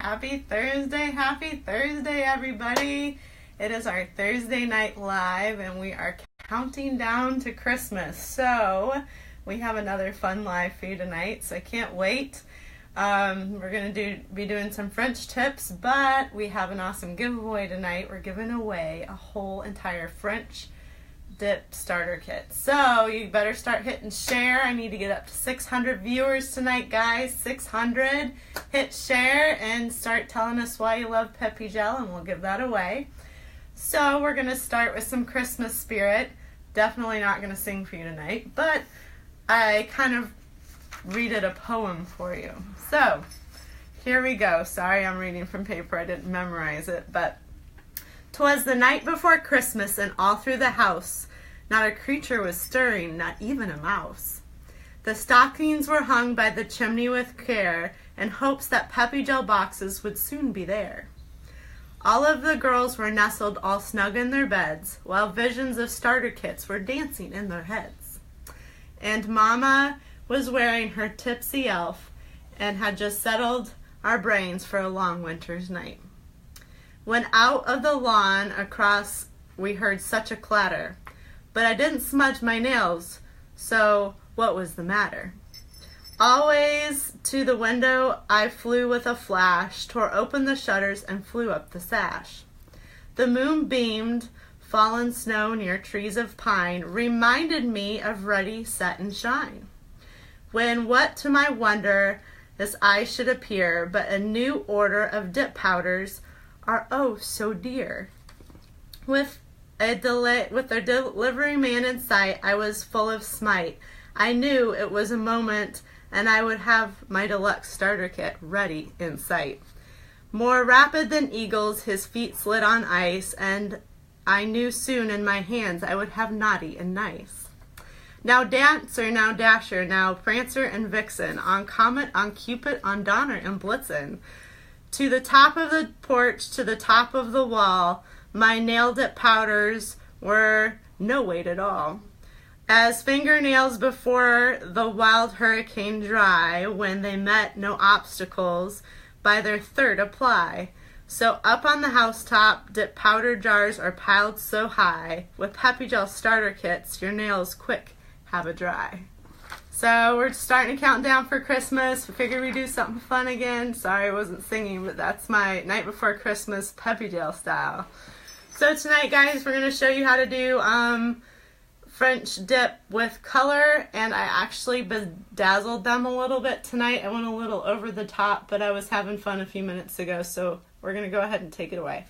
Happy Thursday, everybody. It is our Thursday night live, and we are counting down to Christmas. So we have another fun live for you tonight, so I can't wait. We're going to be doing some French tips, but we have an awesome giveaway tonight. We're giving away a whole entire French dip starter kit. So you better start hitting share. I need to get up to 600 viewers tonight, guys. 600. Hit share and start telling us why you love Pepe gel, and we'll give that away. So we're going to start with some Christmas spirit. Definitely not going to sing for you tonight, but I kind of read a poem for you. So here we go. Sorry, I'm reading from paper. I didn't memorize it, but 'twas the night before Christmas, and all through the house not a creature was stirring, not even a mouse. The stockings were hung by the chimney with care, in hopes that Pepe gel boxes would soon be there. All of the girls were nestled all snug in their beds, while visions of starter kits were dancing in their heads. And Mama was wearing her tipsy elf, and had just settled our brains for a long winter's night. When out of the lawn across we heard such a clatter, but I didn't smudge my nails, so what was the matter? Always to the window I flew with a flash, tore open the shutters and flew up the sash. The moon beamed, fallen snow near trees of pine reminded me of ruddy set and shine. When what to my wonder this eye should appear, but a new order of dip powders are oh so dear. With their delivery man in sight, I was full of smite. I knew it was a moment, and I would have my deluxe starter kit ready in sight. More rapid than eagles, his feet slid on ice, and I knew soon in my hands I would have naughty and nice. Now Dancer, now Dasher, now Prancer and Vixen, on Comet, on Cupid, on Donner and Blitzen. To the top of the porch, to the top of the wall, my nail dip powders were no weight at all. As fingernails before the wild hurricane dry, when they met no obstacles, by their third apply. So up on the housetop, dip powder jars are piled so high, with Pepe gel starter kits, your nails quick have a dry. So we're starting to count down for Christmas. We figured we'd do something fun again. Sorry I wasn't singing, but that's my night before Christmas Pepe gel style. So tonight, guys, we're going to show you how to do French dip with color, and I actually bedazzled them a little bit tonight. I went a little over the top, but I was having fun a few minutes ago, so we're going to go ahead and take it away.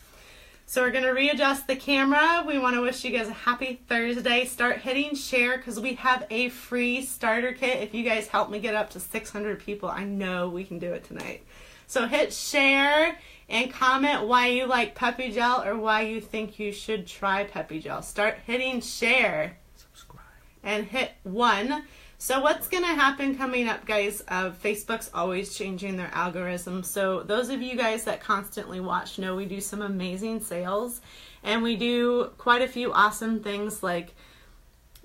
So we're going to readjust the camera. We want to wish you guys a happy Thursday. Start hitting share because we have a free starter kit. If you guys help me get up to 600 people, I know we can do it tonight. So hit share and comment why you like Pepe gel or why you think you should try Pepe gel. Start hitting share. Subscribe. And hit 1. So what's going to happen coming up, guys, Facebook's always changing their algorithm. So those of you guys that constantly watch know we do some amazing sales. And we do quite a few awesome things like,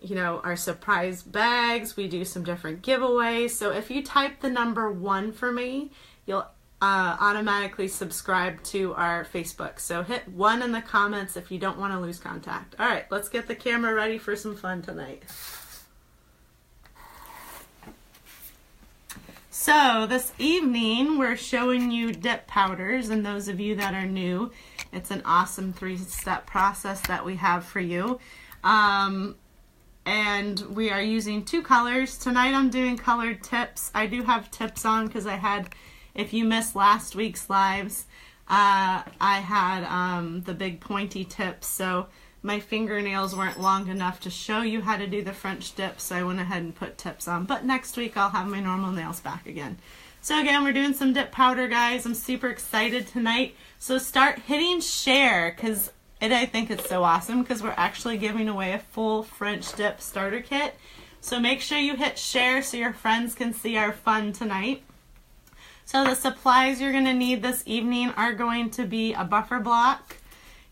you know, our surprise bags. We do some different giveaways. So if you type the number 1 for me, you'll automatically subscribe to our Facebook. So hit 1 in the comments if you don't want to lose contact. All right, let's get the camera ready for some fun tonight. So this evening we're showing you dip powders, and those of you that are new, it's an awesome 3-step process that we have for you. And we are using 2 colors. Tonight I'm doing colored tips. I do have tips on because I had, if you missed last week's lives, I had the big pointy tips, so my fingernails weren't long enough to show you how to do the French dip, so I went ahead and put tips on. But next week I'll have my normal nails back again. So again, we're doing some dip powder, guys. I'm super excited tonight. So start hitting share because I think it's so awesome because we're actually giving away a full French dip starter kit. So make sure you hit share so your friends can see our fun tonight. So the supplies you're going to need this evening are going to be a buffer block,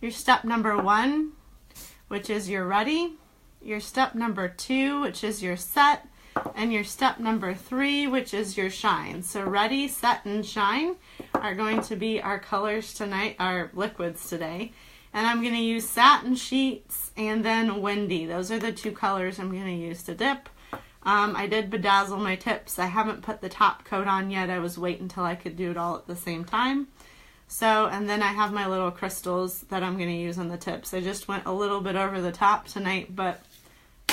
your step number 1, which is your ready, your step number 2, which is your set, and your step number 3, which is your shine. So ready, set, and shine are going to be our colors tonight, our liquids today. And I'm going to use Satin Sheets and then Windy. Those are the 2 colors I'm going to use to dip. I did bedazzle my tips. I haven't put the top coat on yet. I was waiting until I could do it all at the same time. So, and then I have my little crystals that I'm going to use on the tips. I just went a little bit over the top tonight, but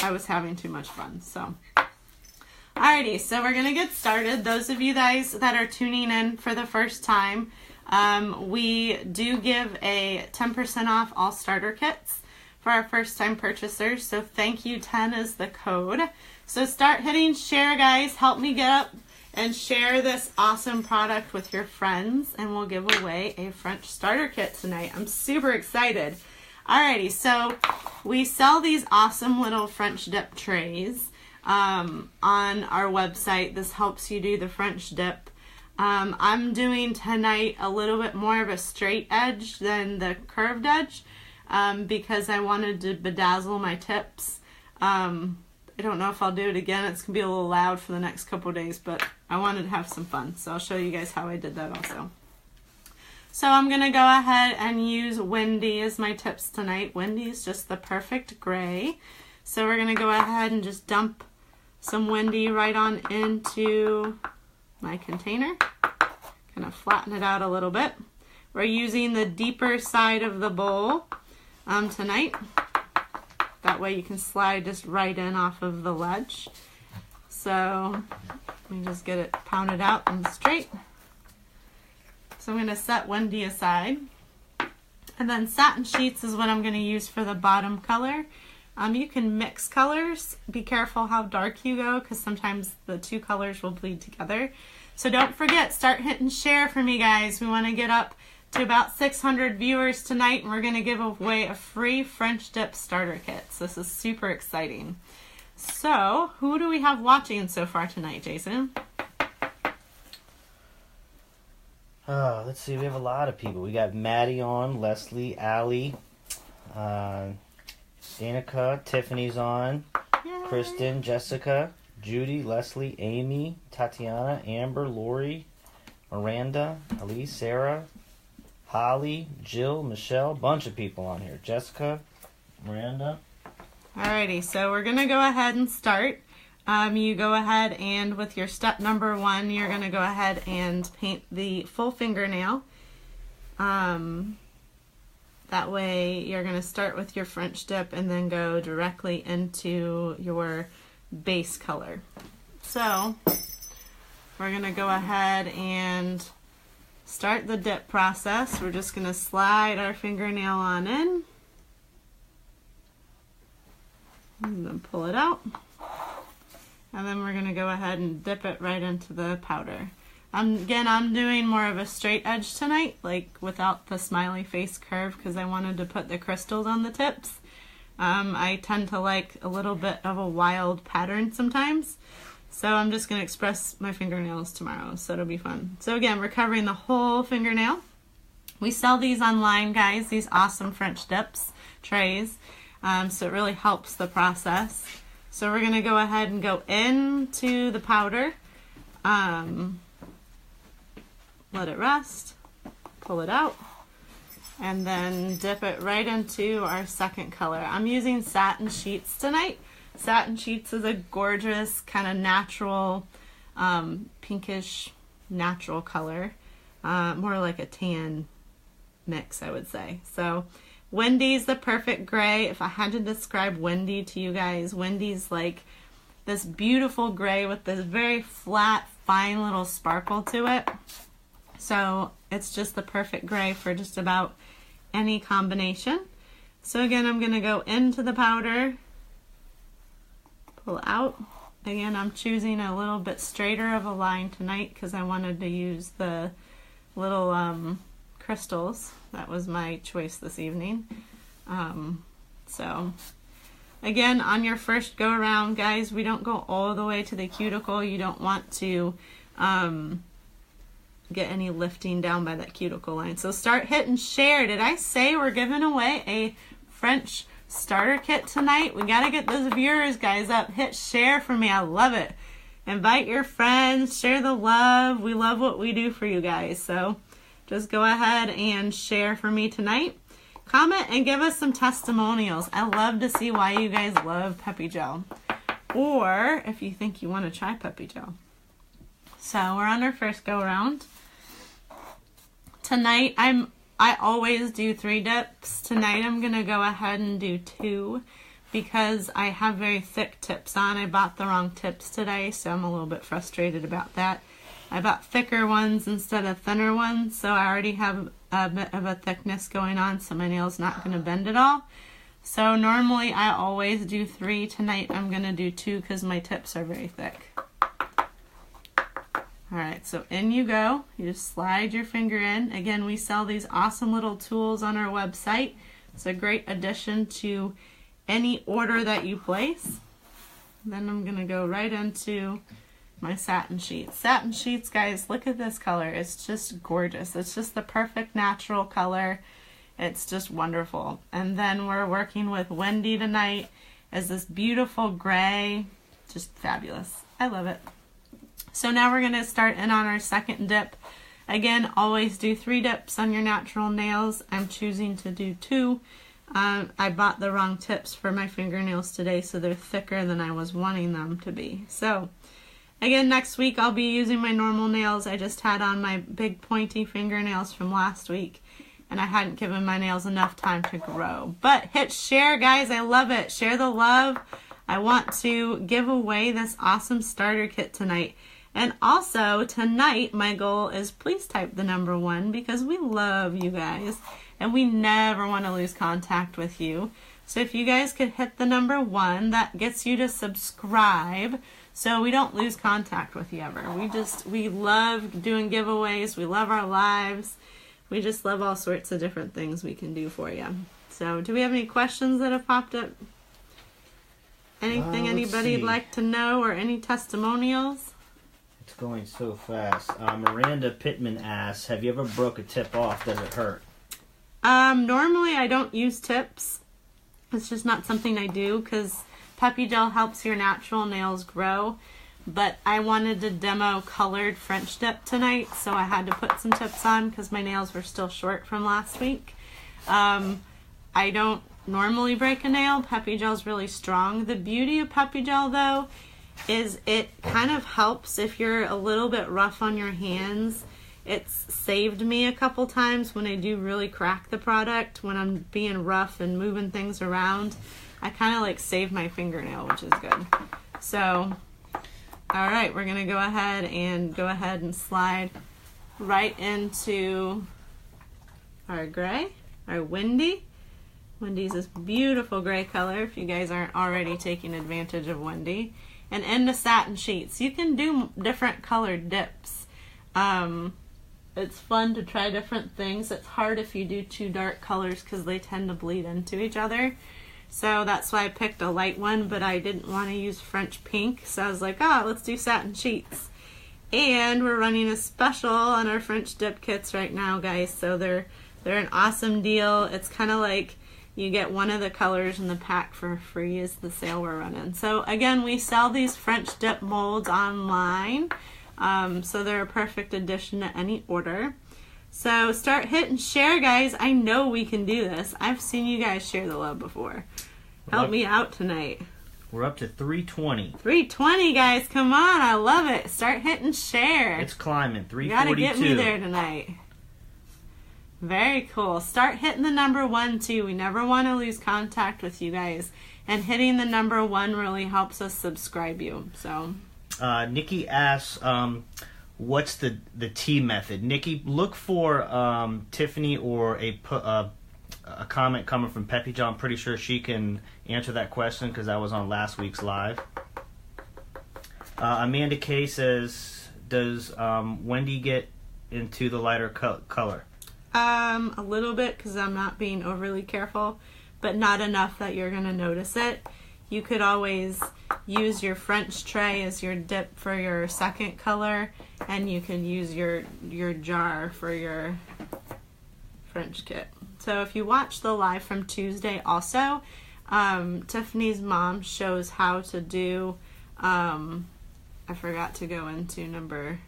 I was having too much fun. So, alrighty, so we're going to get started. Those of you guys that are tuning in for the first time, we do give a 10% off all starter kits for our first time purchasers. So thank you, 10 is the code. So start hitting share, guys. Help me get up and share this awesome product with your friends, and we'll give away a French starter kit tonight. I'm super excited. Alrighty, so we sell these awesome little French dip trays on our website. This helps you do the French dip. I'm doing tonight a little bit more of a straight edge than the curved edge because I wanted to bedazzle my tips. I don't know if I'll do it again. It's going to be a little loud for the next couple days, but I wanted to have some fun. So I'll show you guys how I did that also. So I'm going to go ahead and use Windy as my tips tonight. Windy is just the perfect gray. So we're going to go ahead and just dump some Windy right on into my container. Kind of flatten it out a little bit. We're using the deeper side of the bowl tonight. That way you can slide just right in off of the ledge. So let me just get it pounded out and straight. So I'm going to set Windy aside. And then Satin Sheets is what I'm going to use for the bottom color. You can mix colors. Be careful how dark you go because sometimes the 2 colors will bleed together. So don't forget, start hitting share for me, guys. We want to get up to about 600 viewers tonight, and we're going to give away a free French dip starter kit. So this is super exciting. So who do we have watching so far tonight, Jason? Let's see, we have a lot of people. We got Maddie on, Leslie, Allie, Danica, Tiffany's on, yay. Kristen, Jessica, Judy, Leslie, Amy, Tatiana, Amber, Lori, Miranda, Elise, Sarah, Holly, Jill, Michelle, bunch of people on here. Jessica, Miranda. Alrighty, so we're going to go ahead and start. You go ahead and with your step number 1, you're going to go ahead and paint the full fingernail. That way you're going to start with your French dip and then go directly into your base color. So we're going to go ahead and start the dip process. We're just going to slide our fingernail on in and then pull it out. And then we're going to go ahead and dip it right into the powder. Again, I'm doing more of a straight edge tonight, like without the smiley face curve because I wanted to put the crystals on the tips. I tend to like a little bit of a wild pattern sometimes. So I'm just going to express my fingernails tomorrow, so it'll be fun. So again, we're covering the whole fingernail. We sell these online, guys, these awesome French dips trays. So it really helps the process. So we're going to go ahead and go into the powder. Let it rest. Pull it out. And then dip it right into our second color. I'm using Satin Sheets tonight. Satin Sheets is a gorgeous kind of natural, pinkish natural color. More like a tan mix, I would say. So Windy's the perfect gray. If I had to describe Windy to you guys, Windy's like this beautiful gray with this very flat, fine little sparkle to it. So it's just the perfect gray for just about any combination. So again, I'm going to go into the powder, pull out. Again, I'm choosing a little bit straighter of a line tonight because I wanted to use the little crystals. That was my choice this evening. So again, on your first go around, guys, we don't go all the way to the cuticle. You don't want to get any lifting down by that cuticle line. So start hitting share. Did I say we're giving away a French starter kit tonight. We got to get those viewers, guys, up. Hit share for me. I love it. Invite your friends. Share the love. We love what we do for you guys. So just go ahead and share for me tonight. Comment and give us some testimonials. I love to see why you guys love Peppy Gel. Or if you think you want to try Peppy Gel. So we're on our first go around. Tonight I always do 3 dips. Tonight I'm going to go ahead and do 2 because I have very thick tips on. I bought the wrong tips today, so I'm a little bit frustrated about that. I bought thicker ones instead of thinner ones, so I already have a bit of a thickness going on, so my nail's not going to bend at all. So normally I always do 3. Tonight I'm going to do 2 because my tips are very thick. Alright, so in you go. You just slide your finger in. Again, we sell these awesome little tools on our website. It's a great addition to any order that you place. Then I'm going to go right into my satin sheets. Satin sheets, guys, look at this color. It's just gorgeous. It's just the perfect natural color. It's just wonderful. And then we're working with Wendy tonight as this beautiful gray. Just fabulous. I love it. So now we're going to start in on our second dip. Again, always do 3 dips on your natural nails. I'm choosing to do 2. I bought the wrong tips for my fingernails today, so they're thicker than I was wanting them to be. So again, next week I'll be using my normal nails. I just had on my big pointy fingernails from last week, and I hadn't given my nails enough time to grow. But hit share, guys. I love it. Share the love. I want to give away this awesome starter kit tonight. And also, tonight, my goal is please type the number 1 because we love you guys and we never want to lose contact with you. So if you guys could hit the number 1, that gets you to subscribe so we don't lose contact with you ever. We love doing giveaways. We love our lives. We just love all sorts of different things we can do for you. So do we have any questions that have popped up? Anything anybody'd like to know or any testimonials? It's going so fast. Miranda Pittman asks, have you ever broke a tip off? Does it hurt? Normally I don't use tips. It's just not something I do because Peppy Gel helps your natural nails grow. But I wanted to demo colored French dip tonight, so I had to put some tips on because my nails were still short from last week. I don't normally break a nail. Peppy Gel's really strong. The beauty of Peppy Gel, though, is it kind of helps if you're a little bit rough on your hands. It's saved me a couple times when I do really crack the product, when I'm being rough and moving things around. I kind of like save my fingernail, which is good. So, alright, we're going to go ahead and slide right into our gray, our Wendy. Wendy's this beautiful gray color if you guys aren't already taking advantage of Wendy. And in the satin sheets, you can do different colored dips. It's fun to try different things. It's hard if you do 2 dark colors because they tend to bleed into each other. So that's why I picked a light one, but I didn't want to use French pink. So I was like, let's do satin sheets. And we're running a special on our French dip kits right now, guys. So they're an awesome deal. It's kind of like you get one of the colors in the pack for free is the sale we're running. So again, we sell these French dip molds online. So they're a perfect addition to any order. So start hitting share, guys. I know we can do this. I've seen you guys share the love before. Help me out tonight. We're up to 320. 320, guys. Come on. I love it. Start hitting share. It's climbing. 342. You gotta get me there tonight. Very cool. Start hitting the number 1 too. We never want to lose contact with you guys. And hitting the number 1 really helps us subscribe you. So Nikki asks, what's the T method? Nikki, look for Tiffany or a comment coming from Peppy Gel. I'm pretty sure she can answer that question because I was on last week's live. Amanda K says, does Wendy get into the lighter color? A little bit because I'm not being overly careful, but not enough that you're going to notice it. You could always use your French tray as your dip for your second color, and you can use your jar for your French kit. So if you watch the live from Tuesday also, Tiffany's mom shows how to do, I forgot to go into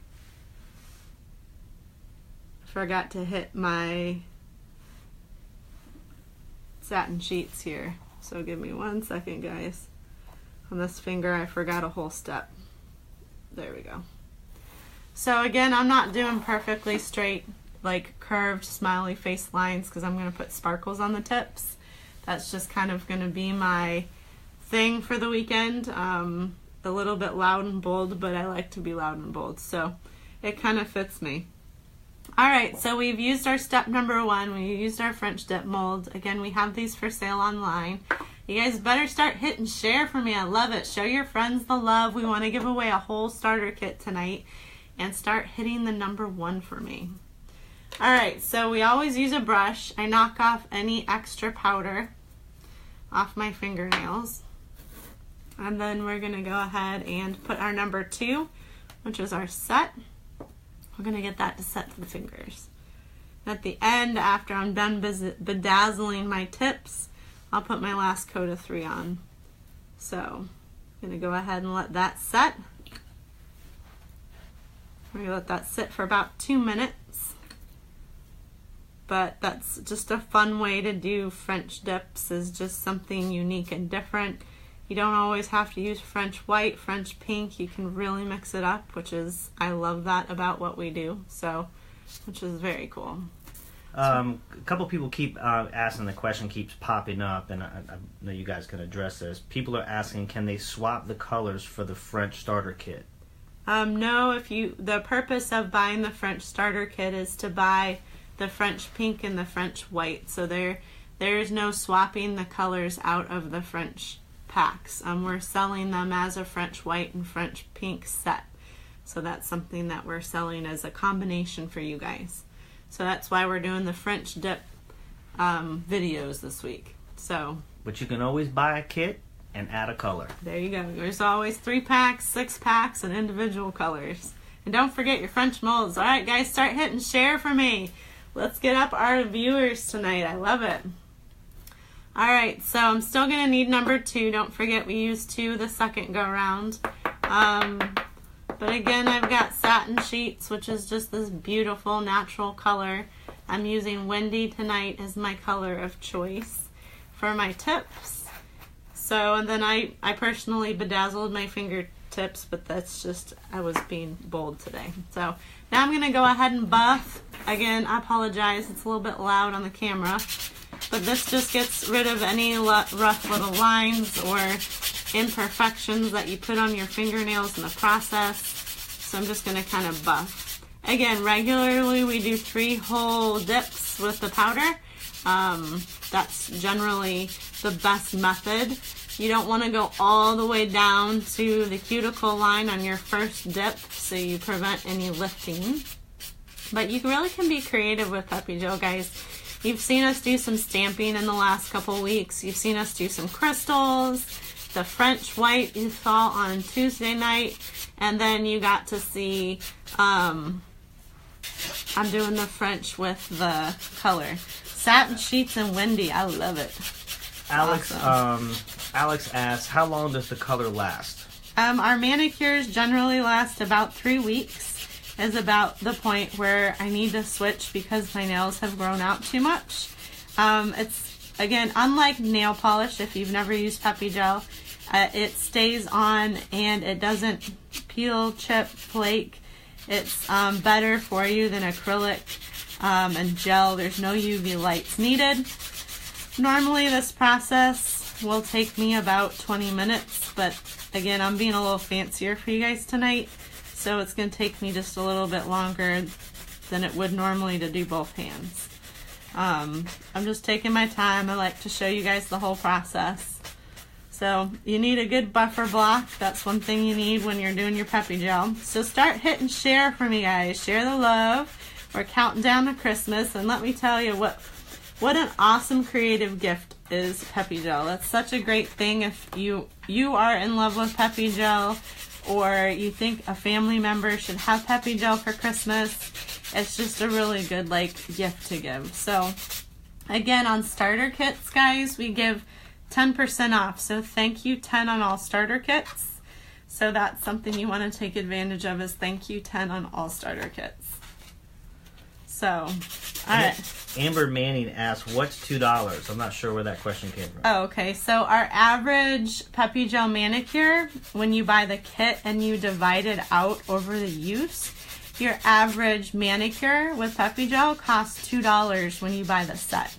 forgot to hit my satin sheets here. So give me 1 second, guys. On this finger, I forgot a whole step. There we go. So again, I'm not doing perfectly straight, like curved smiley face lines because I'm going to put sparkles on the tips. That's just kind of going to be my thing for the weekend. A little bit loud and bold, but I like to be loud and bold, so it kind of fits me. Alright, so we've used our step number 1. We used our French dip mold. Again, we have these for sale online. You guys better start hitting share for me. I love it. Show your friends the love. We want to give away a whole starter kit tonight. And start hitting the number 1 for me. Alright, so we always use a brush. I knock off any extra powder off my fingernails. And then we're going to go ahead and put our number 2, which is our set. We're going to get that to set to the fingers. At the end, after I'm done bedazzling my tips, I'll put my last coat of 3 on. So, I'm going to go ahead and let that set. We're going to let that sit for about 2 minutes. But that's just a fun way to do French dips, is just something unique and different. You don't always have to use French white, French pink. You can really mix it up, which is, I love that about what we do. So, which is very cool. A couple people keep asking, the question keeps popping up, and I know you guys can address this. People are asking, can they swap the colors for the French starter kit? No, the purpose of buying the French starter kit is to buy the French pink and the French white. So there's no swapping the colors out of the French packs. We're selling them as a French white and French pink set. So that's something that we're selling as a combination for you guys. So that's why we're doing the French dip videos this week. But you can always buy a kit and add a color. There you go. There's always 3 packs, 6 packs, and individual colors. And don't forget your French molds. All right, guys, start hitting share for me. Let's get up our viewers tonight. I love it. All right, so I'm still going to need number 2. Don't forget we used 2 the second go round. But again, I've got satin sheets, which is just this beautiful natural color. I'm using Windy tonight as my color of choice for my tips. So, and then I personally bedazzled my fingertips, but that's just, I was being bold today. So now I'm going to go ahead and buff. Again, I apologize, it's a little bit loud on the camera. But this just gets rid of any rough little lines or imperfections that you put on your fingernails in the process. So I'm just going to kind of buff. Again, regularly we do 3 whole dips with the powder. That's generally the best method. You don't want to go all the way down to the cuticle line on your first dip so you prevent any lifting. But you really can be creative with Peppy Gel, guys. You've seen us do some stamping in the last couple weeks. You've seen us do some crystals. The French white you saw on Tuesday night. And then you got to see, I'm doing the French with the color. Satin sheets and Windy. I love it. Alex, awesome. Alex asks, how long does the color last? Our manicures generally last about 3 weeks. Is about the point where I need to switch because my nails have grown out too much. It's, again, unlike nail polish, if you've never used Peppy Gel, it stays on and it doesn't peel, chip, flake. It's better for you than acrylic and gel. There's no UV lights needed. Normally this process will take me about 20 minutes, but again, I'm being a little fancier for you guys tonight. So it's going to take me just a little bit longer than it would normally to do both hands. I'm just taking my time. I like to show you guys the whole process. So you need a good buffer block. That's one thing you need when you're doing your Peppy Gel. So start hitting share for me, guys. Share the love. We're counting down to Christmas. And let me tell you what an awesome creative gift is Peppy Gel. That's such a great thing if you are in love with Peppy Gel, or you think a family member should have Peppy Gel for Christmas. It's just a really good gift to give. So again, on starter kits, guys, we give 10% off. So thank you 10 on all starter kits. So that's something you want to take advantage of, is thank you 10 on all starter kits. So, all right. Amber Manning asked, what's $2? I'm not sure where that question came from. Oh, okay. So our average Peppy Gel manicure, when you buy the kit and you divide it out over the use, your average manicure with Peppy Gel costs $2 when you buy the set.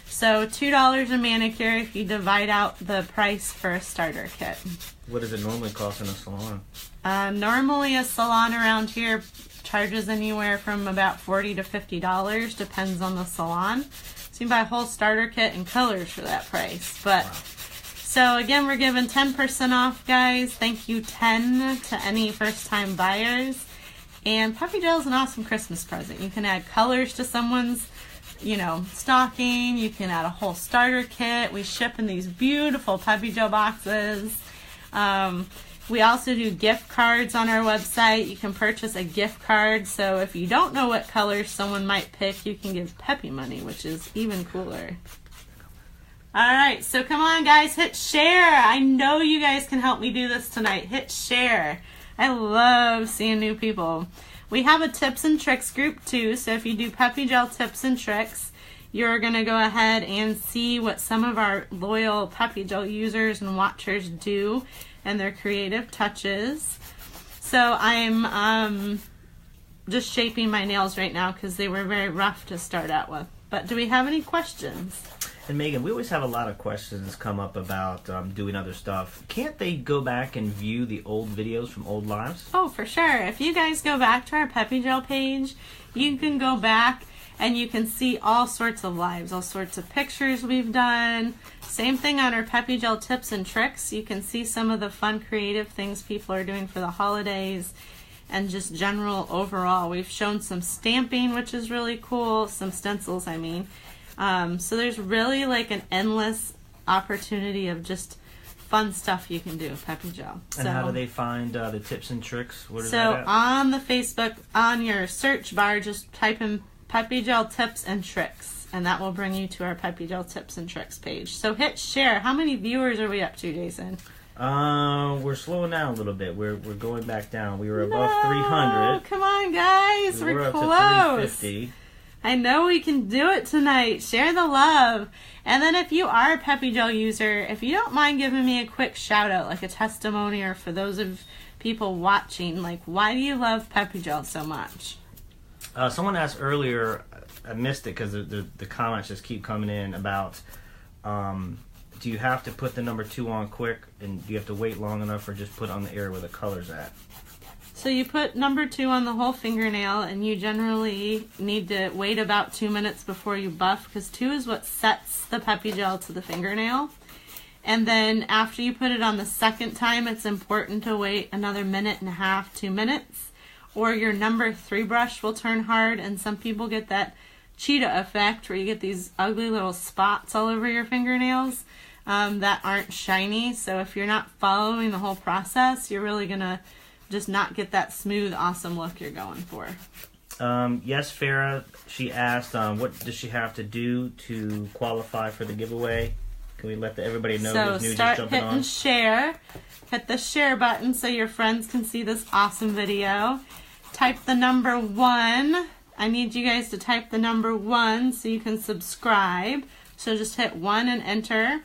So $2 a manicure if you divide out the price for a starter kit. What does it normally cost in a salon? Normally a salon around here charges anywhere from about $40 to $50, depends on the salon. So you can buy a whole starter kit and colors for that price. But wow. So again, we're giving 10% off, guys. Thank you 10 to any first-time buyers. And Peppy Gel is an awesome Christmas present. You can add colors to someone's, stocking. You can add a whole starter kit. We ship in these beautiful Peppy Gel boxes. We also do gift cards on our website. You can purchase a gift card. So if you don't know what colors someone might pick, you can give Peppy money, which is even cooler. All right, so come on, guys, hit share. I know you guys can help me do this tonight. Hit share. I love seeing new people. We have a tips and tricks group too. So if you do Peppy Gel tips and tricks, you're going to go ahead and see what some of our loyal Peppy Gel users and watchers do and their creative touches. So I'm just shaping my nails right now because they were very rough to start out with. But do we have any questions? And Megan, we always have a lot of questions come up about doing other stuff. Can't they go back and view the old videos from old lives? Oh, for sure. If you guys go back to our Peppy Gel page, you can go back and you can see all sorts of lives, all sorts of pictures we've done. Same thing on our Peppy Gel tips and tricks. You can see some of the fun, creative things people are doing for the holidays and just general overall. We've shown some stamping, which is really cool, some stencils, I mean. So there's really like an endless opportunity of just fun stuff you can do with Peppy Gel. And how do they find the tips and tricks? What is so that at? On the Facebook, on your search bar, just type in Peppy Gel tips and tricks, and that will bring you to our Peppy Gel tips and tricks page. So hit share. How many viewers are we up to, Jason? We're slowing down a little bit. We're going back down. We were above 300. Come on, guys. We're up close. To 350. I know we can do it tonight. Share the love. And then if you are a Peppy Gel user, if you don't mind giving me a quick shout out, like a testimony, or for those of people watching, like, why do you love Peppy Gel so much? Someone asked earlier, I missed it because the comments just keep coming in about, do you have to put the number 2 on quick, and do you have to wait long enough, or just put it on the area where the color's at? So you put number 2 on the whole fingernail, and you generally need to wait about 2 minutes before you buff, because 2 is what sets the Peppy Gel to the fingernail. And then after you put it on the second time, it's important to wait another 1.5 minutes, 2 minutes, or your number 3 brush will turn hard, and some people get that cheetah effect where you get these ugly little spots all over your fingernails that aren't shiny. So if you're not following the whole process, you're really going to just not get that smooth, awesome look you're going for. Yes, Farah, she asked, what does she have to do to qualify for the giveaway? Can we let everybody know who's new just jumping on? So start hitting share. Hit the share button so your friends can see this awesome video. Type the number 1. I need you guys to type the number 1 so you can subscribe. So just hit 1 and enter.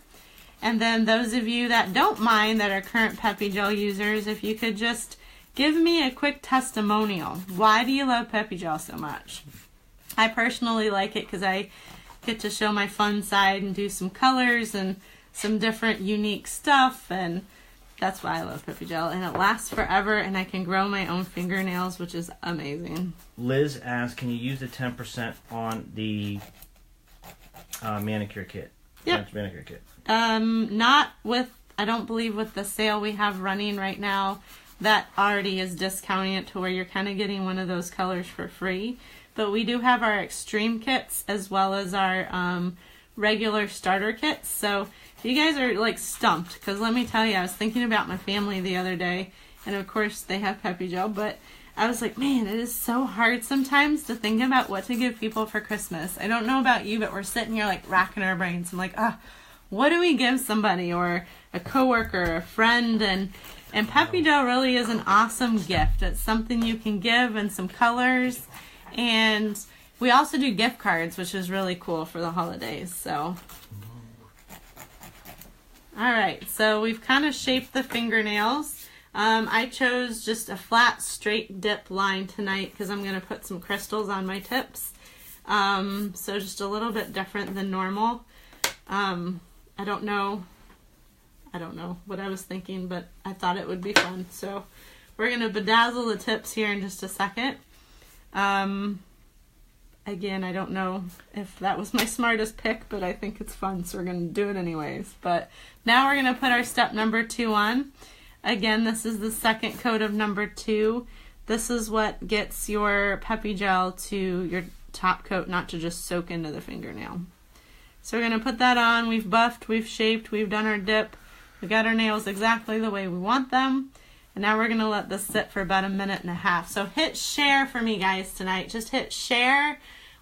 And then those of you that don't mind, that are current Peppy Gel users, if you could just give me a quick testimonial. Why do you love Peppy Gel so much? I personally like it because I get to show my fun side and do some colors and some different unique stuff, and that's why I love Peppy Gel. And it lasts forever, and I can grow my own fingernails, which is amazing. Liz asked, can you use the 10% on the manicure kit? Yep. Manicure kit. Not with, I don't believe with the sale we have running right now, that already is discounting it to where you're kind of getting one of those colors for free. But we do have our extreme kits as well as our regular starter kits. So if you guys are like stumped, because let me tell you, I was thinking about my family the other day, and of course they have Peppy Gel, but I was like, man, it is so hard sometimes to think about what to give people for Christmas. I don't know about you, but we're sitting here like racking our brains. I'm like, what do we give somebody, or a coworker, a friend, and Peppy Gel really is an awesome gift. It's something you can give in some colors, and we also do gift cards, which is really cool for the holidays. So, all right, so we've kind of shaped the fingernails. I chose just a flat, straight dip line tonight because I'm going to put some crystals on my tips. So just a little bit different than normal. I don't know what I was thinking, but I thought it would be fun. So we're going to bedazzle the tips here in just a second. Again, I don't know if that was my smartest pick, but I think it's fun, so we're going to do it anyways. But now we're going to put our step number 2 on. Again, this is the second coat of number 2. This is what gets your Peppy Gel to your top coat, not to just soak into the fingernail. So we're going to put that on. We've buffed, we've shaped, we've done our dip. We got our nails exactly the way we want them. And now we're going to let this sit for about 1.5 minutes. So hit share for me, guys, tonight. Just hit share.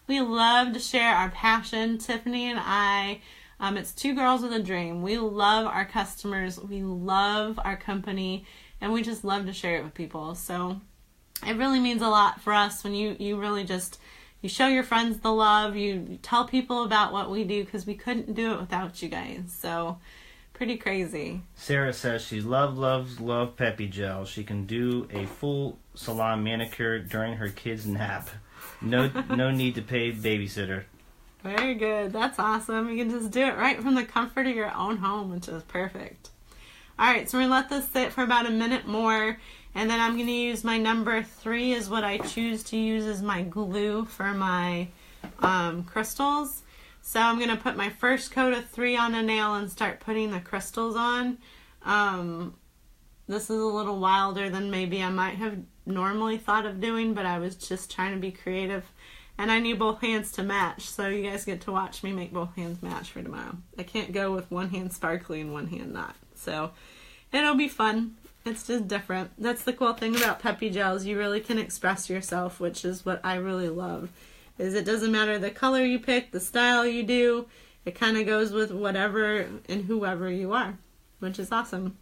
We love to share our passion. Tiffany and I, it's two girls with a dream. We love our customers. We love our company. And we just love to share it with people. So it really means a lot for us when you really just, you show your friends the love. You tell people about what we do, because we couldn't do it without you guys. So pretty crazy. Sarah says she loves Peppy Gel. She can do a full salon manicure during her kid's nap. No need to pay babysitter. Very good. That's awesome. You can just do it right from the comfort of your own home, which is perfect. Alright, so we're going to let this sit for about 1 minute more, and then I'm going to use my number 3 is what I choose to use as my glue for my crystals. So I'm going to put my first coat of 3 on a nail and start putting the crystals on. This is a little wilder than maybe I might have normally thought of doing, but I was just trying to be creative. And I need both hands to match, so you guys get to watch me make both hands match for tomorrow. I can't go with one hand sparkly and one hand not. So it'll be fun. It's just different. That's the cool thing about Peppy Gels. You really can express yourself, which is what I really love. Is it doesn't matter the color you pick, the style you do. It kind of goes with whatever and whoever you are, which is awesome.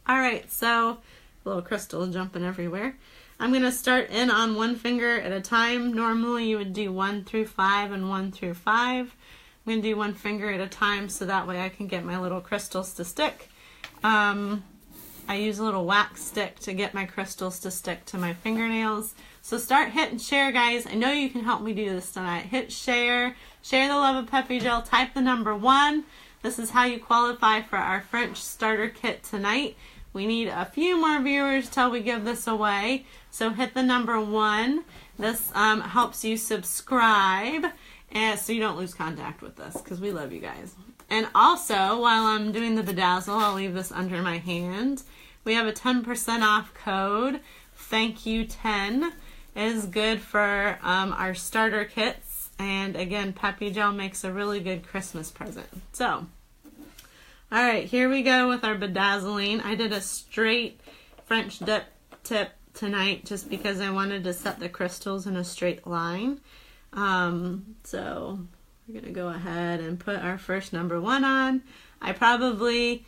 Alright, so a little crystal jumping everywhere. I'm going to start in on one finger at a time. Normally you would do 1 through 5 and 1 through 5. I'm going to do one finger at a time so that way I can get my little crystals to stick. I use a little wax stick to get my crystals to stick to my fingernails. So start hitting share, guys. I know you can help me do this tonight. Hit share. Share the love of Peppy Gel. Type the number 1. This is how you qualify for our French starter kit tonight. We need a few more viewers till we give this away. So hit the number 1. This helps you subscribe, and so you don't lose contact with us, because we love you guys. And also, while I'm doing the bedazzle, I'll leave this under my hand. We have a 10% off code. Thank you 10 is good for our starter kits. And again, Peppy Gel makes a really good Christmas present. So, alright, here we go with our bedazzling. I did a straight French dip tip tonight just because I wanted to set the crystals in a straight line. So we're going to go ahead and put our first number 1 on. I probably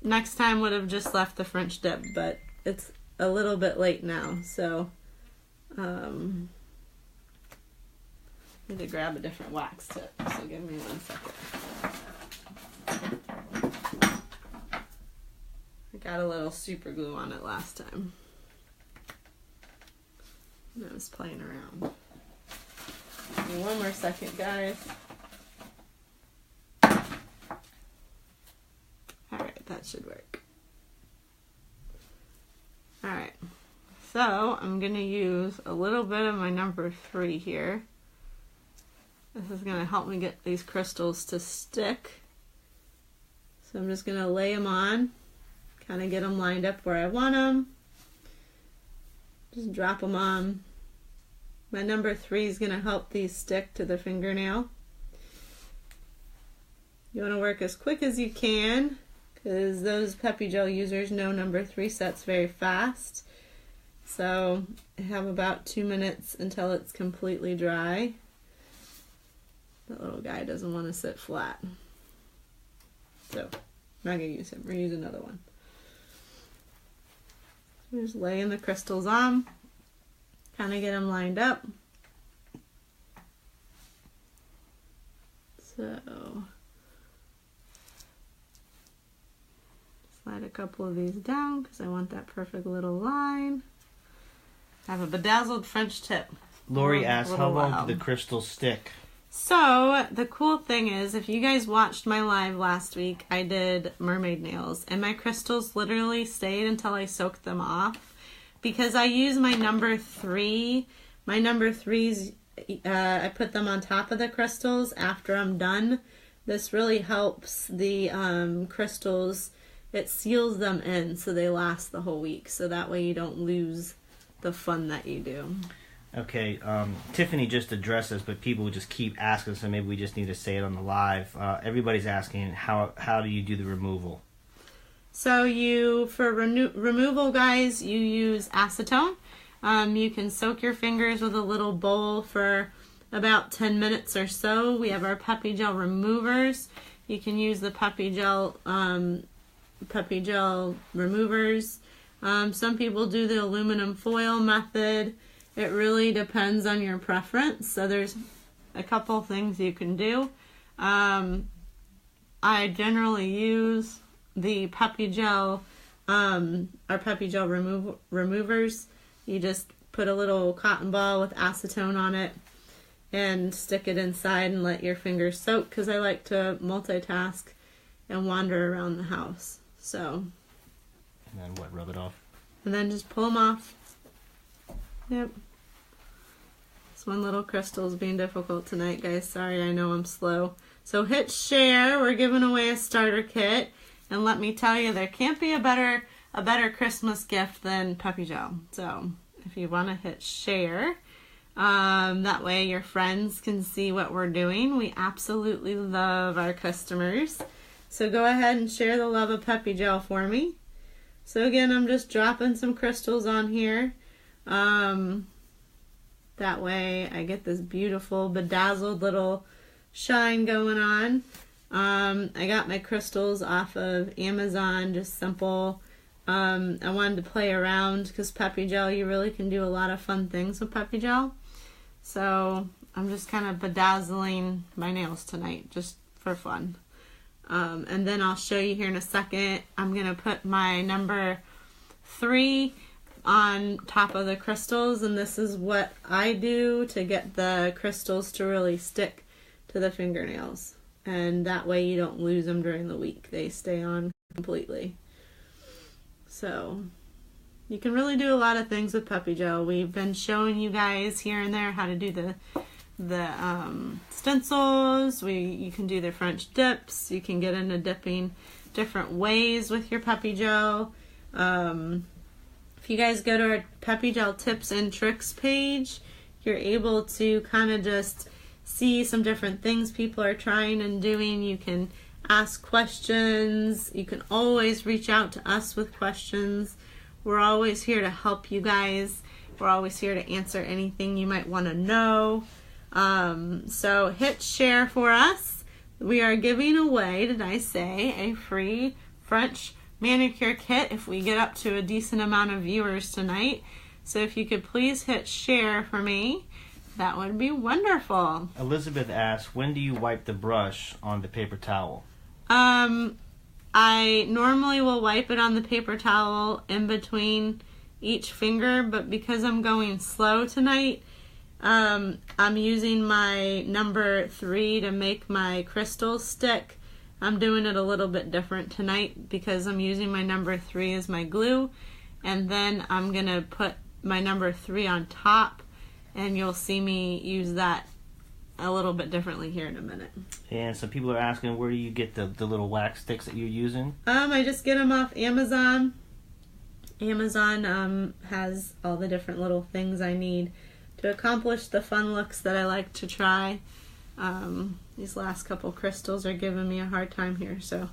next time would have just left the French dip, but it's a little bit late now, so I need to grab a different wax tip, so give me 1 second. I got a little super glue on it last time. I was playing around. Give me 1 more second, guys. Alright, that should work. Alright, so I'm going to use a little bit of my number 3 here. This is going to help me get these crystals to stick. So I'm just going to lay them on, kind of get them lined up where I want them. Just drop them on. My number 3 is going to help these stick to the fingernail. You want to work as quick as you can, because those Peppy Gel users know number 3 sets very fast. So I have about 2 minutes until it's completely dry. That little guy doesn't want to sit flat. So I'm not going to use him. We're going to use another one. Just laying the crystals on. Kind of get them lined up. So slide a couple of these down because I want that perfect little line. I have a bedazzled French tip. Lori asks, how long do the crystals stick? So, the cool thing is, if you guys watched my live last week, I did mermaid nails, and my crystals literally stayed until I soaked them off, because I use my number 3. My number 3s, I put them on top of the crystals after I'm done. This really helps the crystals, it seals them in so they last the whole week, so that way you don't lose the fun that you do. Okay, Tiffany just addressed this, but people just keep asking, so maybe we just need to say it on the live. Everybody's asking, how do you do the removal? So for removal, guys, you use acetone. You can soak your fingers with a little bowl for about 10 minutes or so. We have our Peppy gel removers. You can use the Peppy gel removers. Some people do the aluminum foil method. It really depends on your preference. So there's a couple things you can do. I generally use the Peppy gel, our Peppy gel removers. You just put a little cotton ball with acetone on it and stick it inside and let your fingers soak, because I like to multitask and wander around the house. So. And then what, rub it off? And then just pull them off. Yep. This one little crystal's being difficult tonight, guys. Sorry, I know I'm slow. So hit share. We're giving away a starter kit. And let me tell you, there can't be a better Christmas gift than Peppy gel. So if you want to hit share, that way your friends can see what we're doing. We absolutely love our customers. So go ahead and share the love of Peppy gel for me. So again, I'm just dropping some crystals on here. That way I get this beautiful bedazzled little shine going on. I got my crystals off of Amazon, just simple. I wanted to play around because Peppy gel, you really can do a lot of fun things with Peppy gel. So I'm just kind of bedazzling my nails tonight, just for fun. And then I'll show you here in a second. I'm going to put my number 3 on top of the crystals, and this is what I do to get the crystals to really stick to the fingernails. And that way you don't lose them during the week. They stay on completely. So you can really do a lot of things with Peppy gel. We've been showing you guys here and there how to do the stencils. You can do the French dips. You can get into dipping different ways with your Peppy gel. If you guys go to our Peppy gel tips and tricks page, you're able to kind of just see some different things people are trying and doing. You can ask questions. You can always reach out to us with questions. We're always here to help you guys. We're always here to answer anything you might want to know. So hit share for us. We are giving away, did I say, a free French manicure kit if we get up to a decent amount of viewers tonight. So if you could please hit share for me, that would be wonderful. Elizabeth asks, when do you wipe the brush on the paper towel? I normally will wipe it on the paper towel in between each finger, but because I'm going slow tonight, I'm using my number 3 to make my crystals stick. I'm doing it a little bit different tonight because I'm using my number 3 as my glue, and then I'm going to put my number 3 on top, and you'll see me use that a little bit differently here in a minute. And some people are asking, where do you get the little wax sticks that you're using? I just get them off Amazon. Amazon has all the different little things I need to accomplish the fun looks that I like to try. These last couple crystals are giving me a hard time here, so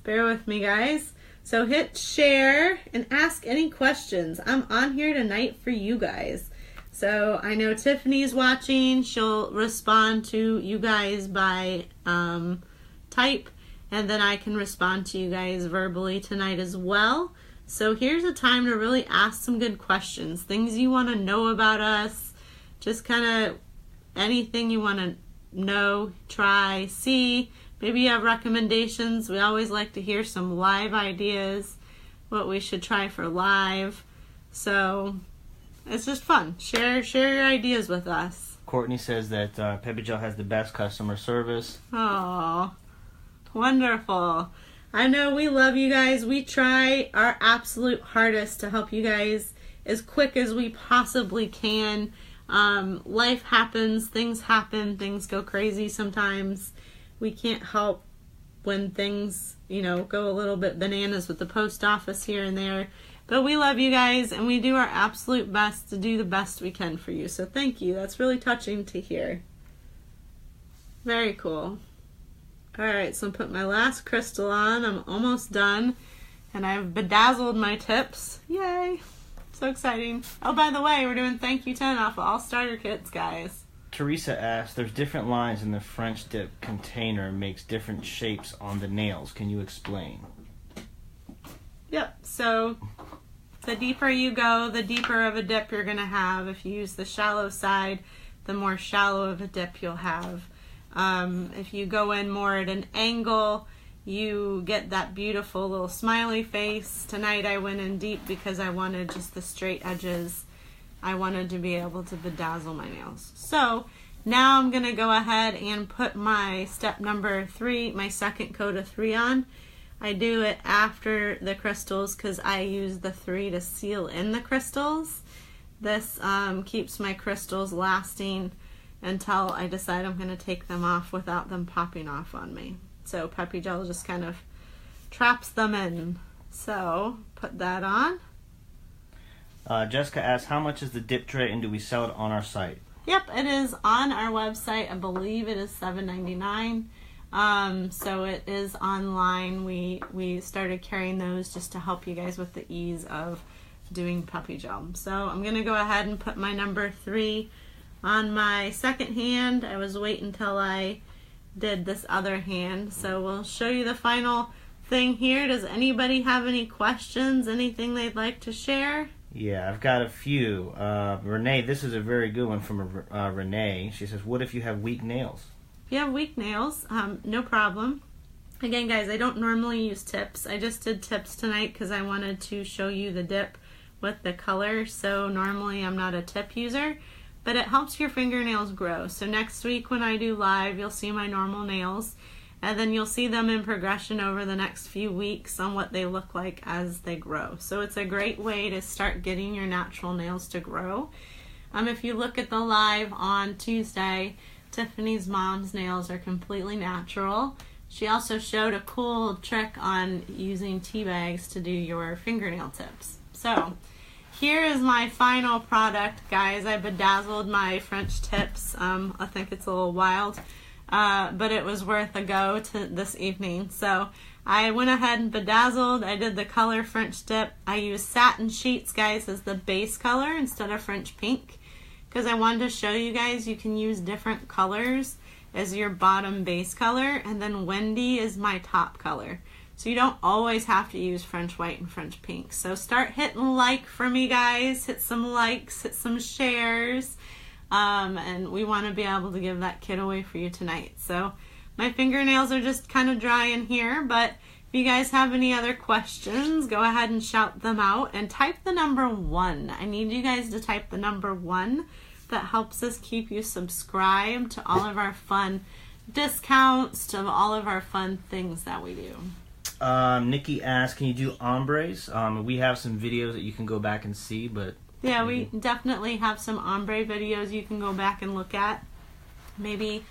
bear with me, guys. So hit share and ask any questions. I'm on here tonight for you guys. So I know Tiffany's watching. She'll respond to you guys by type. and then I can respond to you guys verbally tonight as well. So here's a time to really ask some good questions, things you want to know about us, just kind of anything you want to know, try, see. Maybe you have recommendations. We always like to hear some live ideas, what we should try for live. So it's just fun. Share your ideas with us. Courtney says that Pepe Gel has the best customer service. Oh, wonderful. I know we love you guys. We try our absolute hardest to help you guys as quick as we possibly can. Life happens, things happen, things go crazy sometimes. We can't help when things, go a little bit bananas with the post office here and there. But we love you guys, and we do our absolute best to do the best we can for you. So thank you. That's really touching to hear. Very cool. Alright, so I'm putting my last crystal on. I'm almost done. And I've bedazzled my tips. Yay! So exciting. Oh, by the way, we're doing thank you 10 off of all starter kits, guys. Teresa asks, there's different lines in the French dip container, makes different shapes on the nails. Can you explain? Yep, so the deeper you go, the deeper of a dip you're going to have. If you use the shallow side, the more shallow of a dip you'll have. If you go in more at an angle, you get that beautiful little smiley face. Tonight I went in deep because I wanted just the straight edges. I wanted to be able to bedazzle my nails. So now I'm going to go ahead and put my step number 3, my second coat of 3 on. I do it after the crystals because I use the 3 to seal in the crystals. This keeps my crystals lasting until I decide I'm going to take them off without them popping off on me. So Peppy Gel just kind of traps them in. So put that on. Jessica asks, how much is the dip tray and do we sell it on our site? Yep, it is on our website. I believe it is $7.99. So it is online. We started carrying those just to help you guys with the ease of doing Peppy Gel. So I'm going to go ahead and put my number 3 on my second hand. I was waiting until I did this other hand. So we'll show you the final thing here. Does anybody have any questions? Anything they'd like to share? Yeah, I've got a few. Renee, this is a very good one from Renee. She says, what if you have weak nails? If you have weak nails, no problem. Again, guys, I don't normally use tips. I just did tips tonight because I wanted to show you the dip with the color. So normally I'm not a tip user, but it helps your fingernails grow. So next week when I do live, you'll see my normal nails, and then you'll see them in progression over the next few weeks on what they look like as they grow. So it's a great way to start getting your natural nails to grow. If you look at the live on Tuesday, Tiffany's mom's nails are completely natural. She also showed a cool trick on using tea bags to do your fingernail tips. So here is my final product, guys. I bedazzled my French tips. I think it's a little wild, but it was worth a go to this evening. So I went ahead and bedazzled. I did the color French dip. I used satin sheets, guys, as the base color instead of French pink, because I wanted to show you guys you can use different colors as your bottom base color, and then Wendy is my top color. So you don't always have to use French white and French pink. So start hitting like for me, guys. Hit some likes, hit some shares. And we want to be able to give that kit away for you tonight. So my fingernails are just kind of dry in here, but if you guys have any other questions, go ahead and shout them out and type the number 1. I need you guys to type the number 1. That helps us keep you subscribed to all of our fun discounts, to all of our fun things that we do. Nikki asked, can you do ombres? We have some videos that you can go back and see, but yeah, we definitely have some ombre videos you can go back and look at. Maybe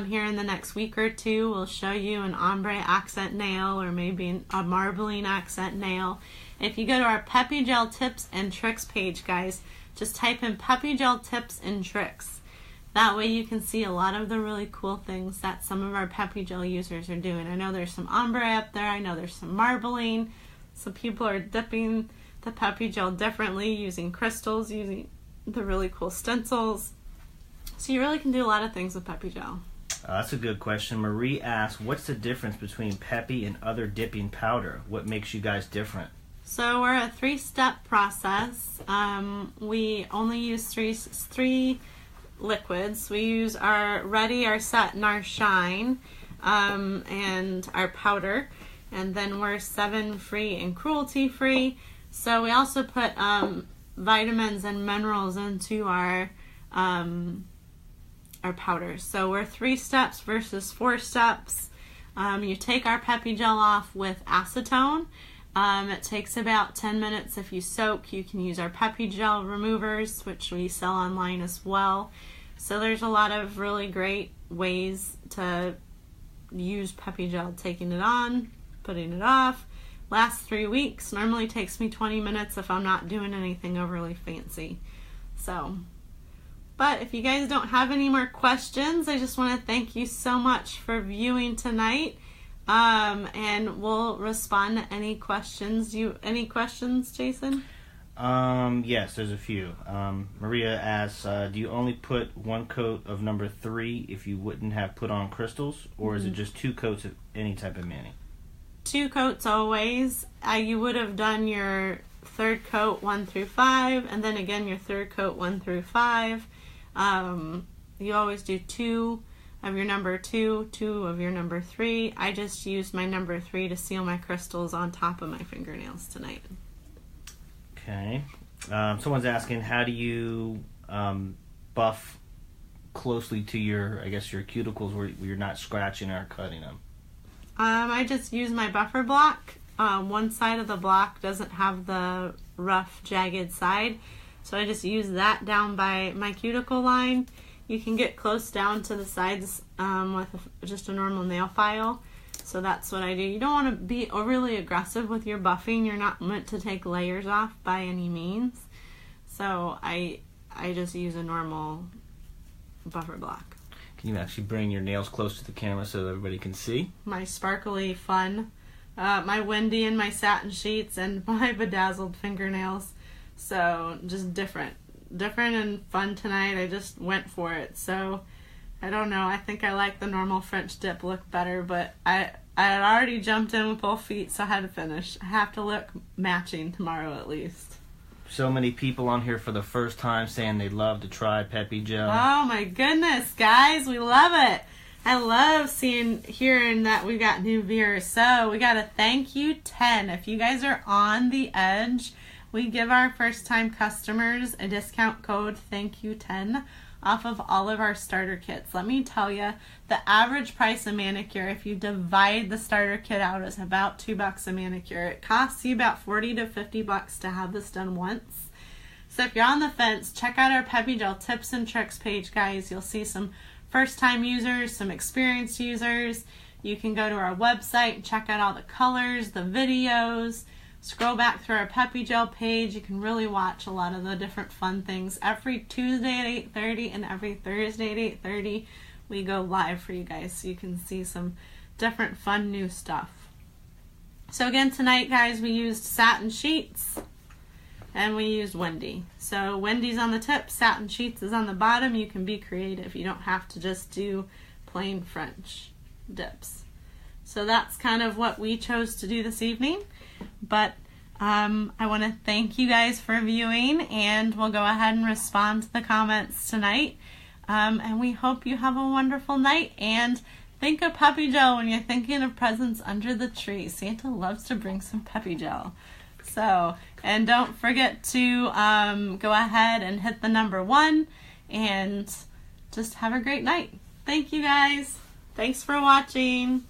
here in the next week or two, we'll show you an ombre accent nail or maybe a marbling accent nail. If you go to our Peppy Gel Tips and Tricks page, guys, just type in Peppy Gel Tips and Tricks. That way you can see a lot of the really cool things that some of our Peppy Gel users are doing. I know there's some ombre up there. I know there's some marbling. Some people are dipping the Peppy Gel differently, using crystals, using the really cool stencils. So you really can do a lot of things with Peppy Gel. That's a good question. Marie asks, what's the difference between Peppy and other dipping powder? What makes you guys different? So we're a 3-step process. We only use three liquids. We use our Ready, our Set, and our Shine, and our powder. And then we're 7-free and cruelty-free. So we also put vitamins and minerals into our powders. So we're 3 steps versus 4 steps. You take our Peppy gel off with acetone. It takes about 10 minutes if you soak. You can use our Peppy gel removers, which we sell online as well. So there's a lot of really great ways to use Peppy gel. Taking it on, putting it off. Lasts 3 weeks. Normally takes me 20 minutes if I'm not doing anything overly fancy. But if you guys don't have any more questions, I just want to thank you so much for viewing tonight. And we'll respond to any questions. Any questions, Jason? Yes, there's a few. Maria asks, do you only put 1 coat of number 3 if you wouldn't have put on crystals? Or is it just 2 coats of any type of mani? 2 coats always. You would have done your 3rd coat 1 through 5, and then again your 3rd coat 1 through 5. You always do 2 of your number 2, 2 of your number 3. I just used my number 3 to seal my crystals on top of my fingernails tonight. Okay. Someone's asking, how do you buff closely to your cuticles where you're not scratching or cutting them? I just use my buffer block. One side of the block doesn't have the rough, jagged side, so I just use that down by my cuticle line. You can get close down to the sides with just a normal nail file. So that's what I do. You don't want to be overly aggressive with your buffing. You're not meant to take layers off by any means. So I just use a normal buffer block. Can you actually bring your nails close to the camera so that everybody can see? My sparkly fun, my windy and my satin sheets, and my bedazzled fingernails. So just different and fun tonight. I just went for it. So I don't know. I think I like the normal French dip look better, but I had already jumped in with both feet, so I had to finish. I have to look matching tomorrow at least. So many people on here for the first time saying they'd love to try Peppy gel. Oh my goodness, guys, we love it. I love hearing that we got new viewers. So we got a thank you 10. If you guys are on the edge, we give our first time customers a discount code thank you 10 off of all of our starter kits. Let me tell you, the average price of manicure, if you divide the starter kit out, is about $2 a manicure. It costs you about $40 to $50 to have this done once. So if you're on the fence, check out our Peppy Gel tips and tricks page, guys. You'll see some first time users, some experienced users. You can go to our website and check out all the colors, the videos. Scroll back through our Peppy Gel page. You can really watch a lot of the different fun things. Every Tuesday at 8:30 and every Thursday at 8:30, we go live for you guys so you can see some different fun new stuff. So again, tonight, guys, we used satin sheets and we used Wendy. So Wendy's on the tip, satin sheets is on the bottom. You can be creative. You don't have to just do plain French dips. So that's kind of what we chose to do this evening. But I want to thank you guys for viewing, and we'll go ahead and respond to the comments tonight. And we hope you have a wonderful night, and think of Peppy Gel when you're thinking of presents under the tree. Santa loves to bring some Peppy Gel. So, and don't forget to go ahead and hit the number 1 and just have a great night. Thank you guys. Thanks for watching.